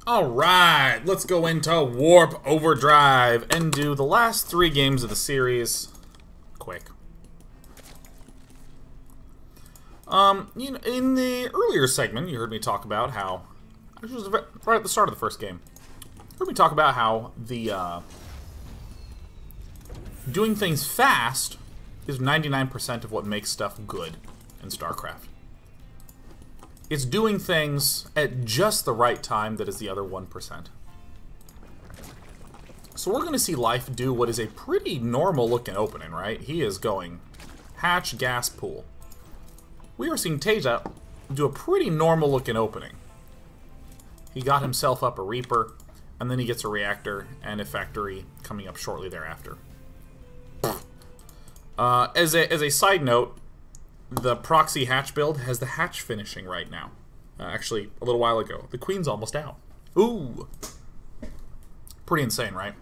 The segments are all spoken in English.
Alright, let's go into Warp Overdrive and do the last 3 games of the series quick. In the earlier segment, you heard me talk about how, which was right at the start of the first game, you heard me talk about how the, doing things fast is 99% of what makes stuff good in StarCraft. It's doing things at just the right time that is the other 1%. So we're going to see Life do what is a pretty normal looking opening, right? He is going hatch, gas, pool. We are seeing Taeja do a pretty normal looking opening. He got himself up a Reaper, and then he gets a Reactor and a Factory coming up shortly thereafter. As a side note, the proxy hatch build has the hatch finishing right now. Actually, a little while ago. The queen's almost out. Ooh! Pretty insane, right?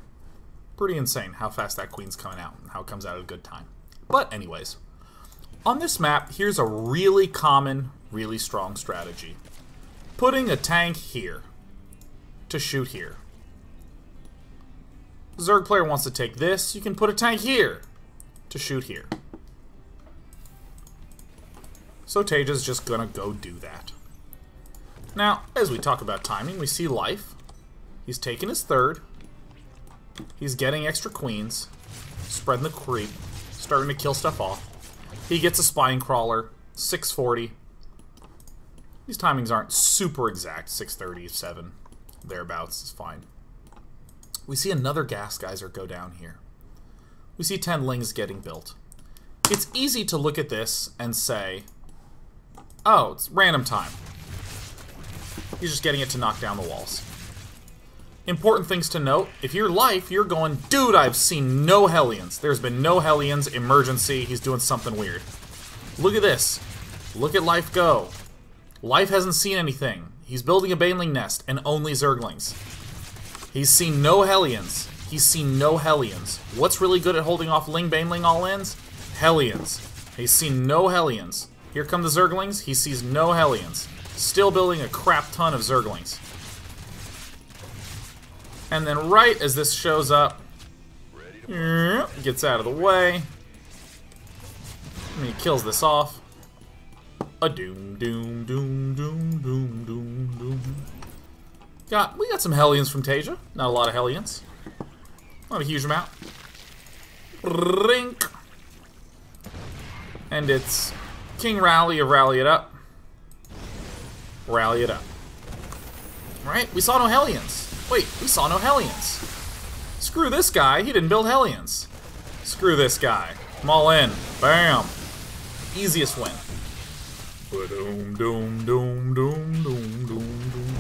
Pretty insane how fast that queen's coming out and how it comes out at a good time. But anyways, on this map, here's a really common, really strong strategy. Putting a tank here to shoot here. Zerg player wants to take this, you can put a tank here to shoot here. So Taeja's just gonna go do that. Now, as we talk about timing, we see Life. He's taking his third. He's getting extra queens, spreading the creep, starting to kill stuff off. He gets a Spine Crawler, 640. These timings aren't super exact, 637, thereabouts is fine. We see another Gas Geyser go down here. We see 10 Lings getting built. It's easy to look at this and say, oh, it's random time. He's just getting it to knock down the walls. Important things to note, if you're Life, you're going, dude, I've seen no Hellions. There's been no Hellions, emergency, he's doing something weird. Look at this. Look at Life go. Life hasn't seen anything. He's building a Baneling nest and only Zerglings. He's seen no Hellions. He's seen no Hellions. What's really good at holding off Ling Baneling all-ins? Hellions. He's seen no Hellions. Here come the Zerglings. He sees no Hellions. Still building a crap ton of Zerglings. And then right as this shows up, gets out of the way. And he kills this off. A doom, doom, doom, doom, doom, doom, doom. We got some Hellions from Taeja. Not a lot of Hellions. Not a huge amount. Rink. And it's King Rally of Rally It Up. Rally it up. Right? We saw no Hellions. Wait, we saw no Hellions. Screw this guy. He didn't build Hellions. Screw this guy. I'm all in. Bam. Easiest win. Ba-doom, doom, doom, doom, doom, doom, doom.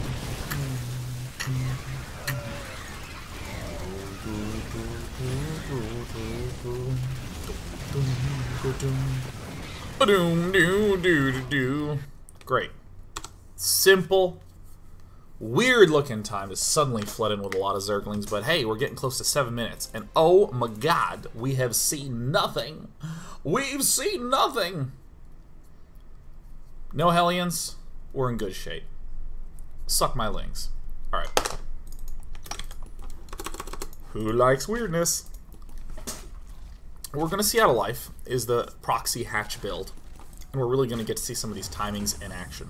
Ba-doom, doo, doo, doo, doo. Great. Simple. Weird looking time to suddenly flood in with a lot of Zerglings, but hey, we're getting close to 7 minutes, and oh my god, we have seen nothing. We've seen nothing. No Hellions. We're in good shape. Suck my lings. Alright. Who likes weirdness? What we're going to see out of Life is the proxy hatch build, and we're really going to get to see some of these timings in action.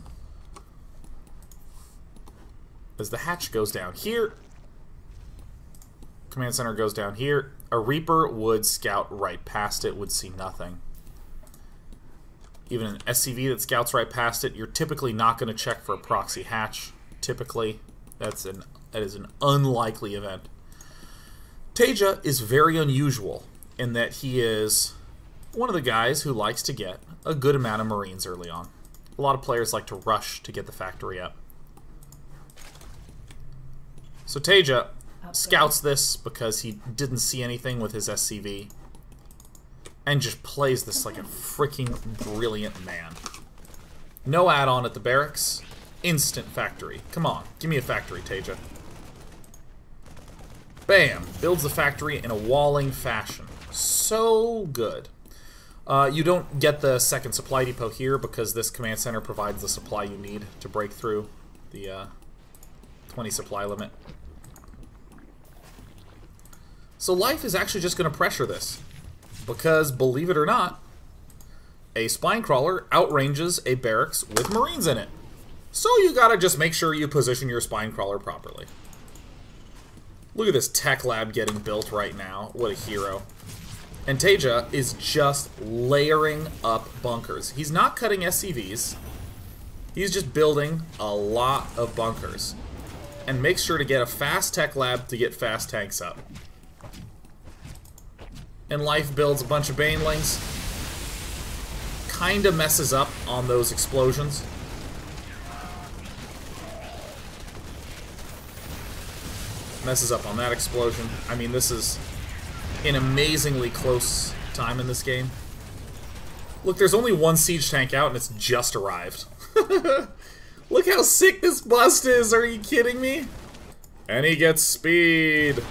As the hatch goes down here, command center goes down here, a Reaper would scout right past it, would see nothing. Even an SCV that scouts right past it, you're typically not going to check for a proxy hatch. Typically, that is an unlikely event. Taeja is very unusual in that he is one of the guys who likes to get a good amount of Marines early on. A lot of players like to rush to get the factory up. So Taeja scouts this because he didn't see anything with his SCV and just plays this like a freaking brilliant man. No add-on at the barracks. Instant factory. Come on, give me a factory, Taeja. Bam! Builds the factory in a walling fashion. So good. You don't get the second supply depot here because this command center provides the supply you need to break through the 20 supply limit. So Life is actually just going to pressure this. Because, believe it or not, a spine crawler outranges a barracks with Marines in it. So you gotta just make sure you position your spine crawler properly. Look at this tech lab getting built right now. What a hero. And Taeja is just layering up bunkers. He's not cutting SCVs. He's just building a lot of bunkers. And makes sure to get a fast tech lab to get fast tanks up. And Life builds a bunch of banelings. Kinda messes up on those explosions. Messes up on that explosion. I mean, this is an amazingly close time in this game. Look, there's only one siege tank out and it's just arrived. Look how sick this bust is, are you kidding me? And he gets speed.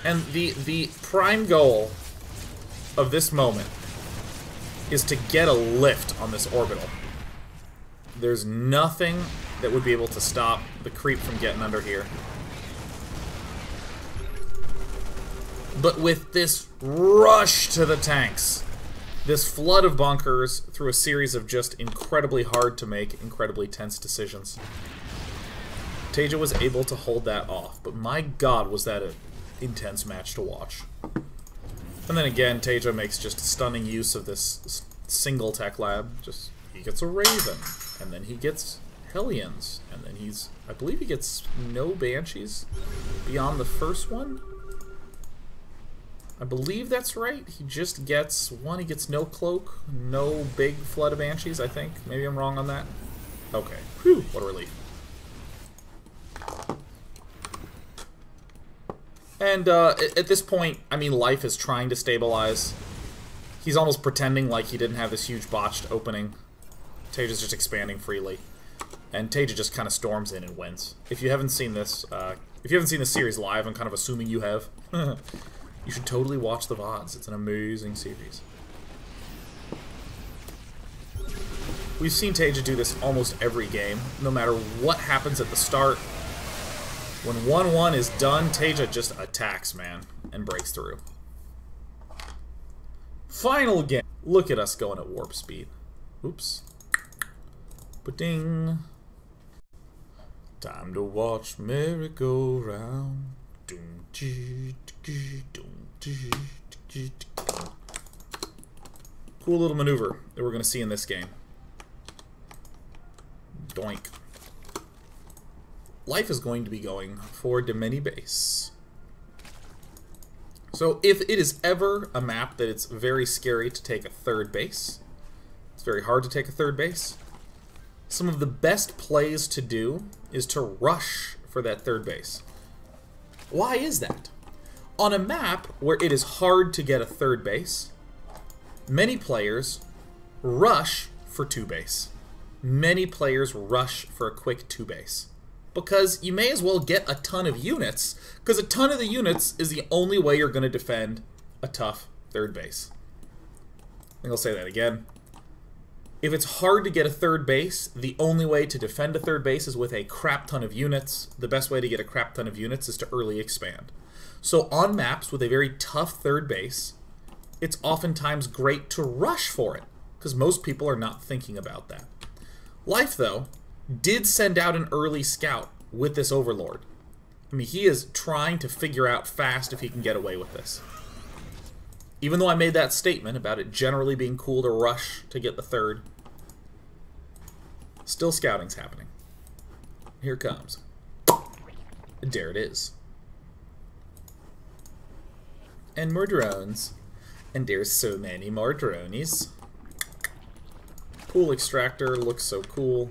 And the prime goal of this moment is to get a lift on this orbital. There's nothing that would be able to stop the creep from getting under here. But with this rush to the tanks, this flood of bunkers through a series of just incredibly hard to make, incredibly tense decisions, Taeja was able to hold that off. But my god, was that an intense match to watch. And then again, Taeja makes just stunning use of this single tech lab. Just, he gets a Raven, and then he gets Hellions, and then I believe he gets no Banshees beyond the first one. I believe that's right. He just gets one. He gets no Cloak, no big flood of Banshees, I think. Maybe I'm wrong on that. Okay. Whew, what a relief. And at this point, I mean, Life is trying to stabilize. He's almost pretending like he didn't have this huge botched opening. Taeja's just expanding freely. And Taeja just kind of storms in and wins. If you haven't seen this, series live, I'm kind of assuming you have. You should totally watch the VODs. It's an amazing series. We've seen Taeja do this almost every game. No matter what happens at the start, when 1-1 is done, Taeja just attacks, man, and breaks through. Final game. Look at us going at warp speed. Oops. Ba-ding. Time to watch merry-go-round. Cool little maneuver that we're going to see in this game. Doink. Life is going to be going for Demeni base. So if it is ever a map that it's very scary to take a third base, it's very hard to take a third base, some of the best plays to do is to rush for that third base. Why is that? On a map where it is hard to get a third base, many players rush for 2 base. Many players rush for a quick 2 base. Because you may as well get a ton of units, because a ton of the units is the only way you're going to defend a tough third base. I think I'll say that again. If it's hard to get a third base, the only way to defend a third base is with a crap ton of units. The best way to get a crap ton of units is to early expand. So on maps with a very tough third base, it's oftentimes great to rush for it, because most people are not thinking about that. Life, though, did send out an early scout with this Overlord. I mean, he is trying to figure out fast if he can get away with this. Even though I made that statement about it generally being cool to rush to get the third, still scouting's happening. Here it comes. And there it is. And more drones. And there's so many more dronies. Pool extractor looks so cool.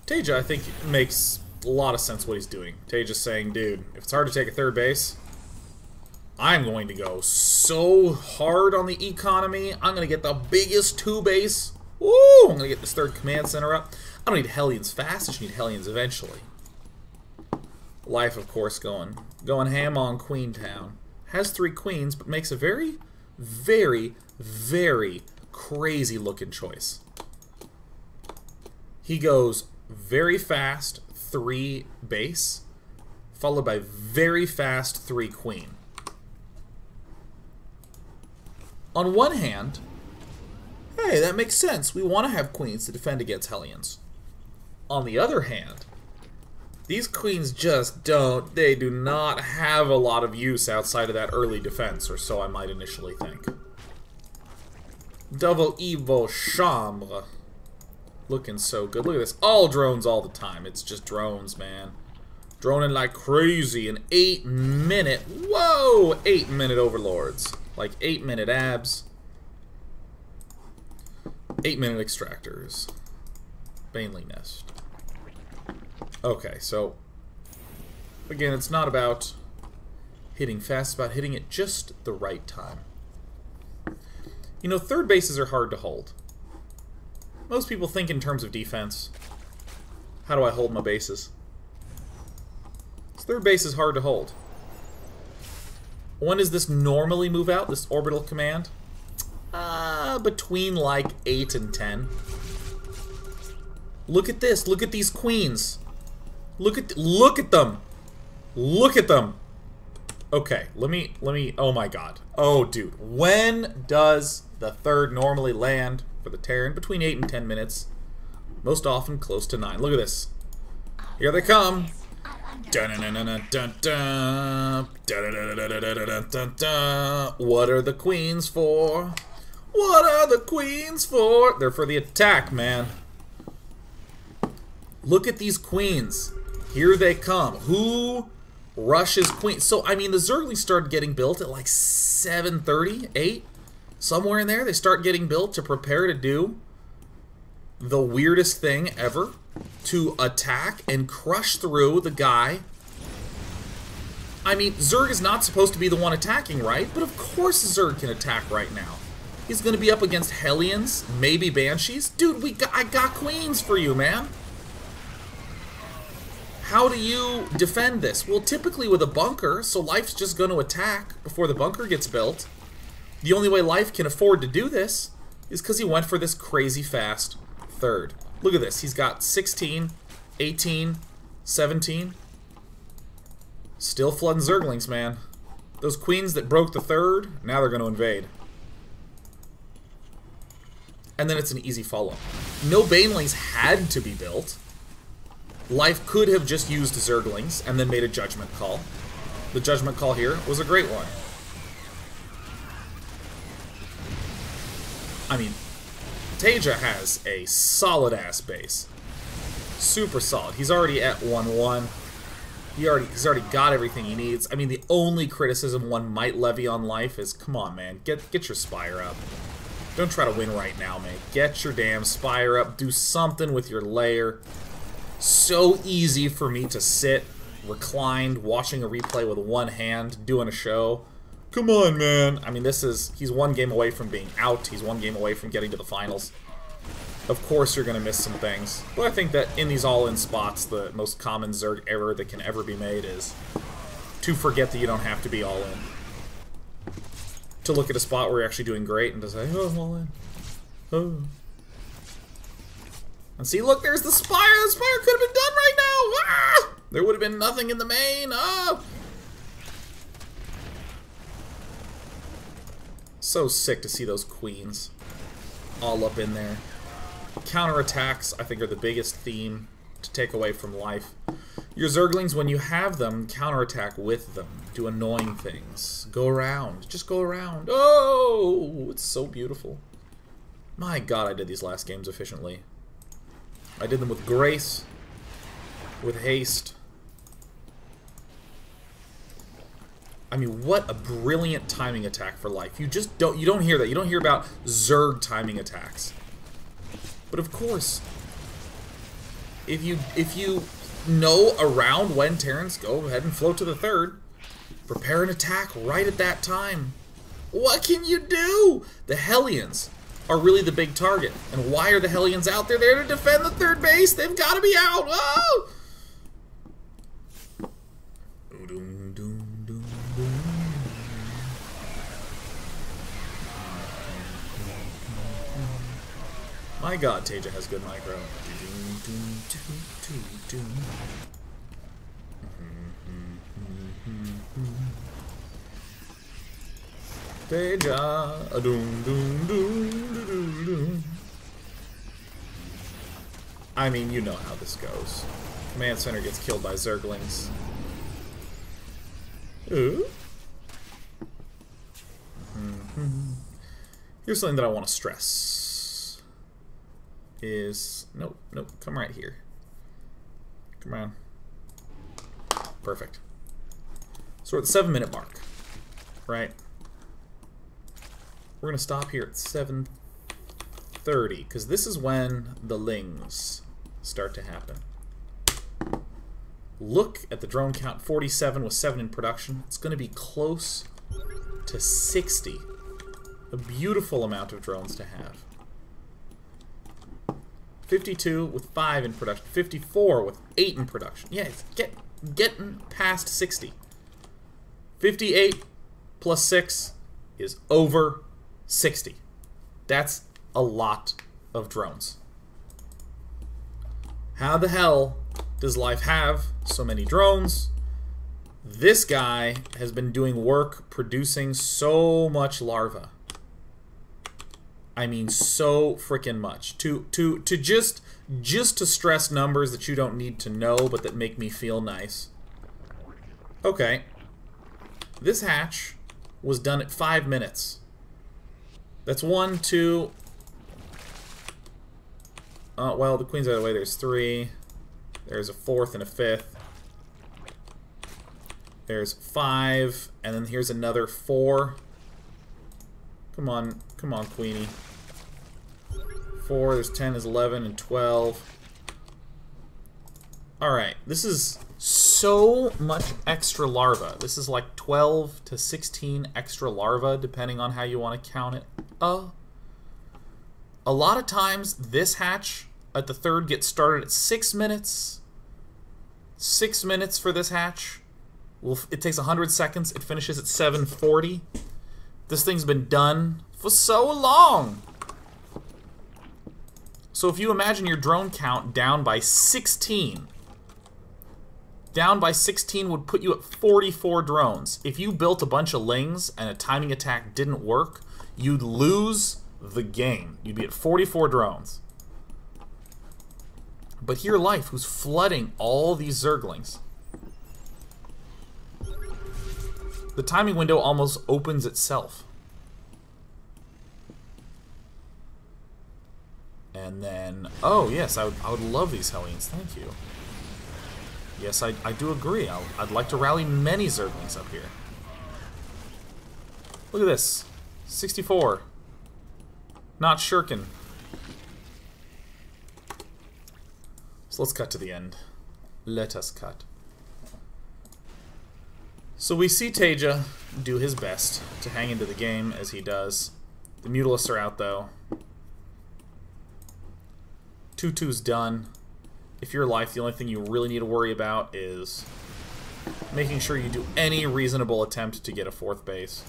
Taeja, I think, makes a lot of sense what he's doing. Taeja's saying, dude, if it's hard to take a third base, I'm going to go so hard on the economy. I'm going to get the biggest 2 base. Woo! I'm going to get this third command center up. I don't need Hellions fast, I just need Hellions eventually. Life, of course, going ham on Queentown. Has 3 queens, but makes a very Very, very crazy looking choice. He goes very fast 3 base, followed by very fast 3 queen. On one hand, hey, that makes sense. We want to have queens to defend against Hellions. On the other hand, these queens just they do not have a lot of use outside of that early defense, or so I might initially think. Double Evo Chambre. Looking so good. Look at this. All drones all the time. It's just drones, man. Droning like crazy. An 8-minute. Whoa! 8-minute overlords. Like 8-minute abs. 8-minute extractors. Baneley nest. Okay, so again, it's not about hitting fast, it's about hitting it just the right time. You know, third bases are hard to hold. Most people think in terms of defense. How do I hold my bases? This third base is hard to hold. When does this normally move out, this orbital command? Between like 8 and 10. Look at this. Look at these queens. Look at them. Look at them. Okay, let me, oh my god. Oh, dude. When does the third normally land for the Terran? Between 8 and 10 minutes. Most often close to 9. Look at this. Here they come. What are the queens for? What are the queens for? They're for the attack, man. Look at these queens. Here they come. Who rushes queens? So, I mean, the Zerglings started getting built at like 7:30, 8? Somewhere in there, they start getting built to prepare to do the weirdest thing ever. To attack and crush through the guy. I mean, Zerg is not supposed to be the one attacking, right? But of course Zerg can attack right now. He's going to be up against Hellions, maybe Banshees. Dude, I got queens for you, man. How do you defend this? Well, typically with a bunker, so Life's just going to attack before the bunker gets built. The only way Life can afford to do this is because he went for this crazy fast third. Look at this. He's got 16, 18, 17. Still flooding Zerglings, man. Those queens that broke the third, now they're going to invade. And then it's an easy follow. No Banelings had to be built. Life could have just used Zerglings and then made a judgment call. The judgment call here was a great one. I mean, Taeja has a solid-ass base. Super solid. He's already at 1-1. He's already got everything he needs. I mean, the only criticism one might levy on Life is, come on, man, get your Spire up. Don't try to win right now, mate. Get your damn Spire up. Do something with your lair. So easy for me to sit, reclined, watching a replay with one hand, doing a show. Come on, man. I mean, he's one game away from being out. He's one game away from getting to the finals. Of course you're going to miss some things. But I think that in these all-in spots, the most common Zerg error that can ever be made is to forget that you don't have to be all-in. To look at a spot where you're actually doing great and to say, oh, I'm all-in. Oh. And see, look, there's the Spire! The Spire could have been done right now! Ah! There would have been nothing in the main! Oh! So sick to see those queens all up in there. Counterattacks, I think, are the biggest theme to take away from Life. Your Zerglings, when you have them, counterattack with them. Do annoying things. Go around. Just go around. Oh! It's so beautiful. My god, I did these last games efficiently. I did them with grace, with haste. I mean, what a brilliant timing attack for Life. You don't hear that. You don't hear about Zerg timing attacks. But of course, if you know around when Terrans, go ahead and float to the third. Prepare an attack right at that time. What can you do? The Hellions are really the big target. And why are the Hellions out there? They're to defend the third base. They've got to be out. Oh! My god, Taeja has good micro. Taeja, doom doom doom doom doom. I mean, you know how this goes. Command center gets killed by Zerglings. Ooh. Here's something that I want to stress. Nope, come right here. Come on. Perfect. So we're at the 7-minute mark, right? We're gonna stop here at 7:30 because this is when the lings start to happen. Look at the drone count, 47 with 7 in production. It's gonna be close to 60. A beautiful amount of drones to have. 52 with 5 in production. 54 with 8 in production. Yeah, it's getting past 60. 58 plus 6 is over 60. That's a lot of drones. How the hell does life have so many drones? This guy has been doing work producing so much larva. I mean, so freaking much. To just to stress numbers that you don't need to know, but that make me feel nice. Okay. This hatch was done at 5 minutes. That's 1, 2... well, the queen's out of the way. There's 3. There's a 4th and a 5th. There's 5. And then here's another 4. Come on, Queenie. 4, there's 10, there's 11, and 12. Alright, this is so much extra larva. This is like 12 to 16 extra larva, depending on how you want to count it. A lot of times, this hatch at the 3rd gets started at 6 minutes. 6 minutes for this hatch. Well, it takes 100 seconds. It finishes at 7:40. This thing's been done for so long. So if you imagine your drone count down by 16, down by 16 would put you at 44 drones. If you built a bunch of lings and a timing attack didn't work, you'd lose the game. You'd be at 44 drones. But here Life, who's flooding all these Zerglings. The timing window almost opens itself. And then, oh yes, I would love these Hellions, thank you. Yes, I do agree. I'd like to rally many Zerglings up here. Look at this. 64. Not shirking. So let's cut to the end. Let us cut. So we see Taeja do his best to hang into the game as he does. The Mutalisks are out though. 2-2's done. If you're Life, the only thing you really need to worry about is making sure you do any reasonable attempt to get a 4th base.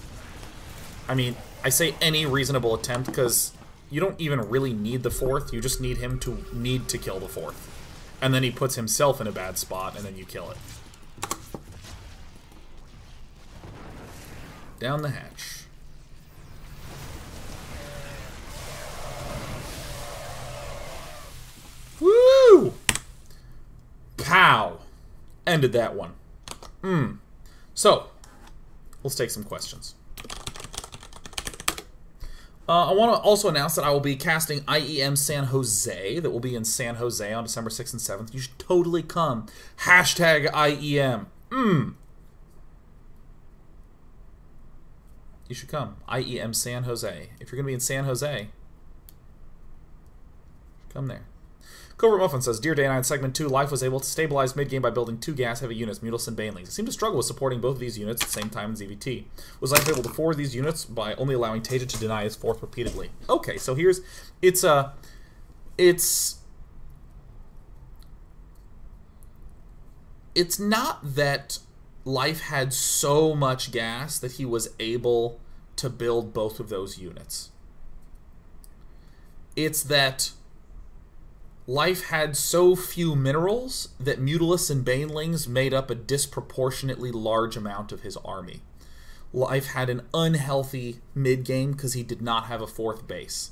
I mean, I say any reasonable attempt because you don't even really need the 4th. You just need him to need to kill the 4th. And then he puts himself in a bad spot, and then you kill it. Down the hatch. Woo! Pow! Ended that one. So, let's take some questions. I want to also announce that I will be casting IEM San Jose. That will be in San Jose on December 6th and 7th. You should totally come. Hashtag IEM. You should come. IEM San Jose. If you're going to be in San Jose, come there. Covert Muffin says, Dear Day 9, Segment 2, Life was able to stabilize mid-game by building 2 gas-heavy units, Mutalisks and Banelings. It seemed to struggle with supporting both of these units at the same time in ZVT. Was Life able to forward these units by only allowing Taeja to deny his 4th repeatedly? Okay, so here's... It's not that Life had so much gas that he was able to build both of those units. It's that Life had so few minerals that Mutalisks and Banelings made up a disproportionately large amount of his army. Life had an unhealthy mid-game because he did not have a 4th base.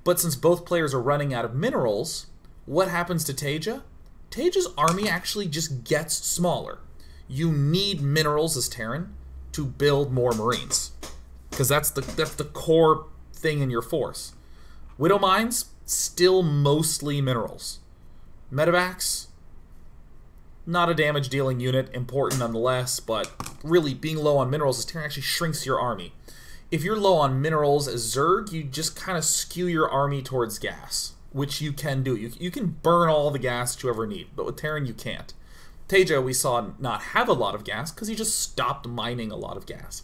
But since both players are running out of minerals, what happens to Taeja? Taeja's army actually just gets smaller. You need minerals as Terran to build more Marines, because that's the core thing in your force. Widow Mines, still mostly minerals. Medevacs, not a damage-dealing unit, important nonetheless, but really being low on minerals as Terran actually shrinks your army. If you're low on minerals as Zerg, you just kind of skew your army towards gas, which you can do. You can burn all the gas that you ever need, but with Terran you can't. Taeja we saw not have a lot of gas because he just stopped mining a lot of gas.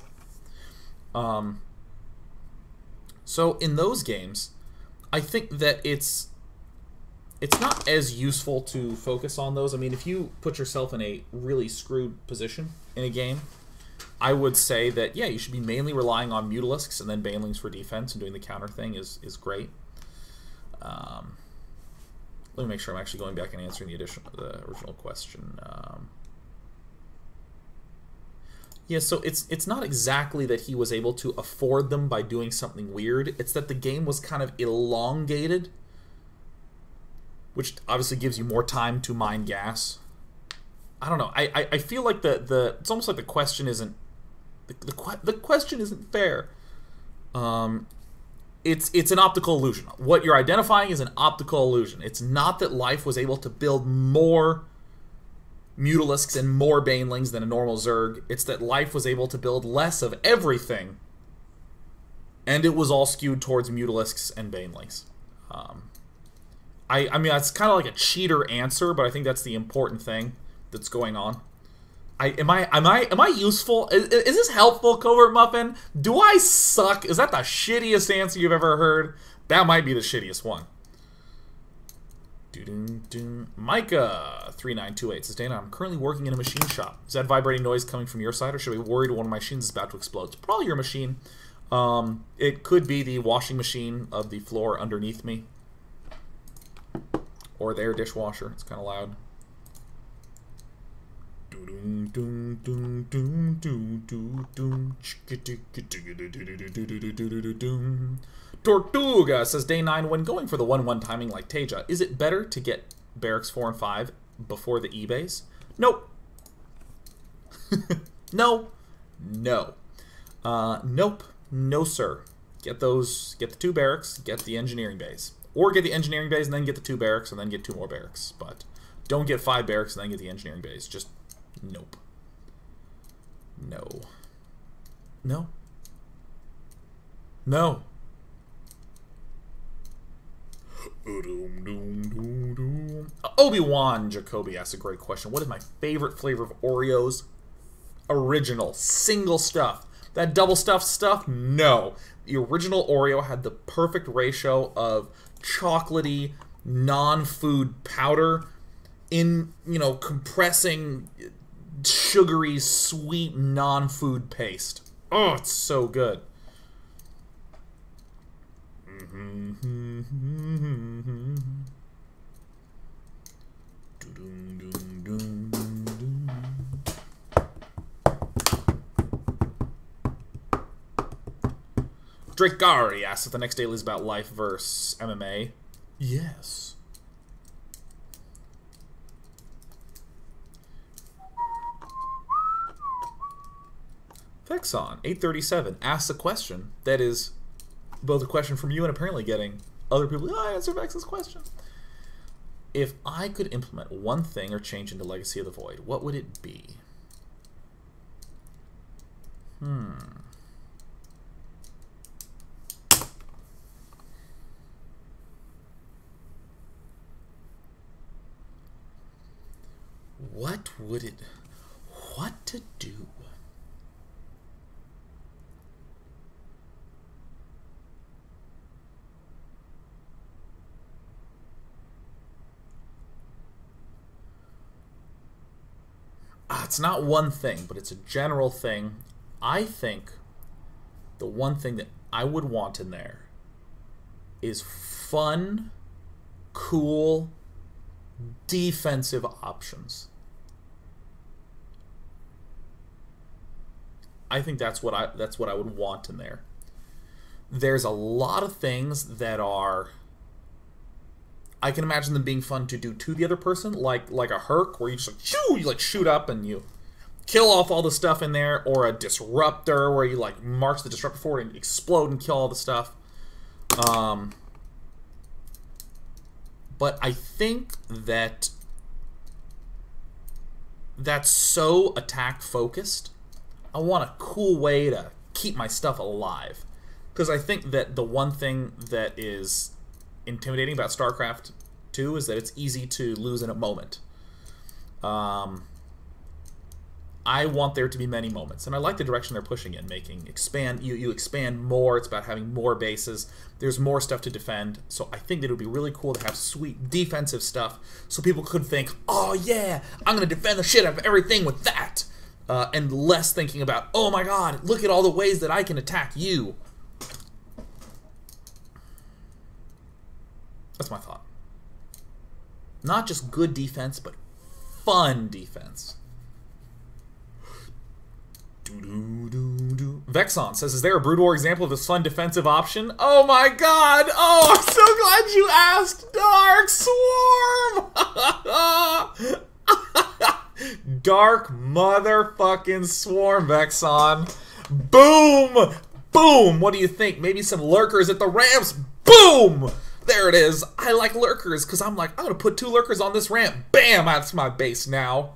So in those games, I think that it's not as useful to focus on those. I mean, if you put yourself in a really screwed position in a game, I would say that, yeah, you should be mainly relying on Mutalisks and then Banelings for defense, and doing the counter thing is great. Let me make sure I'm actually going back and answering the original question. Yeah, so it's not exactly that he was able to afford them by doing something weird. It's that the game was kind of elongated, which obviously gives you more time to mine gas. I don't know. I feel like it's almost like the question isn't the question isn't fair. It's an optical illusion. What you're identifying is an optical illusion. It's not that Life was able to build more Mutalisks and more Banelings than a normal Zerg. It's that Life was able to build less of everything, and it was all skewed towards Mutalisks and Banelings. I mean, it's kind of like a cheater answer, but I think that's the important thing that's going on. Am I useful? Is this helpful, Covert Muffin? Do I suck? Is that the shittiest answer you've ever heard? That might be the shittiest one. Micah 3928 says, Dana, I'm currently working in a machine shop. Is that vibrating noise coming from your side, or should I be worried one of my machines is about to explode? It's probably your machine. It could be the washing machine of the floor underneath me, or their dishwasher. It's kind of loud. Tortuga says, Day 9, when going for the 1-1 timing like Taeja, is it better to get barracks 4 and 5 before the E-base? Nope. No. No. Nope. No, sir. Get the 2 barracks, get the engineering base. Or get the engineering base and then get the 2 barracks and then get 2 more barracks. But don't get 5 barracks and then get the engineering base. Just nope. No. No. No. Obi-Wan Jacoby asks a great question. What is my favorite flavor of Oreos? Original. Single stuff. That double stuffed stuff? No. The original Oreo had the perfect ratio of chocolatey, non-food powder in, compressing sugary, sweet, non-food paste. Oh, it's so good. Drakari asks if the next daily is about life versus MMA. Yes. Vexon 837 asks a question that is both a question from you and apparently getting other people. Oh, I answer Vex's question. If I could implement one thing or change into Legacy of the Void, what would it be? What to do? It's not one thing, but it's a general thing. I think the one thing that I would want in there is fun, cool defensive options. I think that's what I would want in there. There's a lot of things that are, I can imagine them being fun to do to the other person, like a herc where you just like shoo, you like shoot up and you kill off all the stuff in there, or a disruptor where you like march the disruptor forward and explode and kill all the stuff. But I think that that's so attack focused. I want a cool way to keep my stuff alive. Because I think that the one thing that is intimidating about StarCraft 2 is that it's easy to lose in a moment. I want there to be many moments, and I like the direction they're pushing in, making expand. You expand more. It's about having more bases. There's more stuff to defend, so I think that it would be really cool to have sweet defensive stuff, so people could think, "Oh yeah, I'm gonna defend the shit out of everything with that," and less thinking about, "Oh my God, look at all the ways that I can attack you." That's my thought. Not just good defense, but fun defense. Vexon says, is there a Brood War example of this fun defensive option? Oh my God! Oh, I'm so glad you asked! Dark Swarm! Dark motherfucking Swarm, Vexon. Boom! Boom! What do you think? Maybe some lurkers at the ramps? Boom! There it is. I like lurkers because I'm like, I'm going to put 2 lurkers on this ramp. Bam! That's my base now.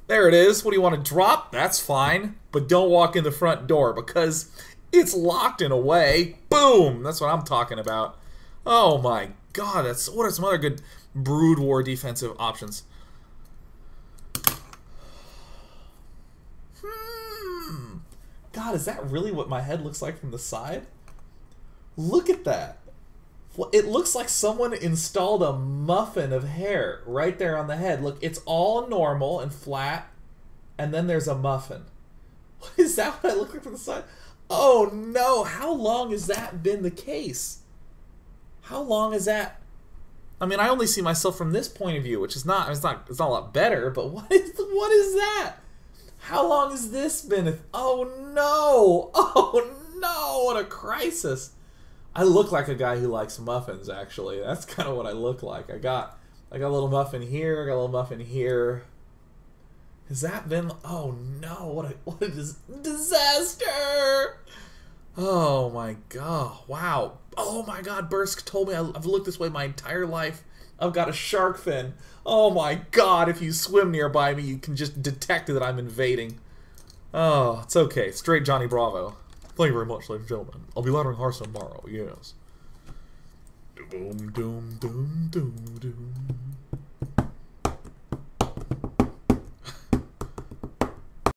There it is. What do you want to drop? That's fine. But don't walk in the front door because it's locked in a way. Boom! That's what I'm talking about. Oh my God. What are some other good Brood War defensive options? God, is that really what my head looks like from the side? Look at that. It looks like someone installed a muffin of hair right there on the head. Look, it's all normal and flat, and then there's a muffin. Is that what I look like from the side? Oh no, how long has that been the case? How long is that? I mean, I only see myself from this point of view, which is not, it's not a lot better, but what is that? How long has this been? Oh no! Oh no! What a crisis! I look like a guy who likes muffins, actually. That's kind of what I look like. I got a little muffin here, I got a little muffin here. Has that been... Oh no, what a disaster! Oh my God, wow. Oh my God, Bursk told me I've looked this way my entire life. I've got a shark fin. Oh my God, if you swim nearby me, you can just detect that I'm invading. Oh, it's okay. Straight Johnny Bravo. Thank you very much, ladies and gentlemen. I'll be louder in Hearthstone tomorrow, yes. Doom, doom, doom, doom, doom.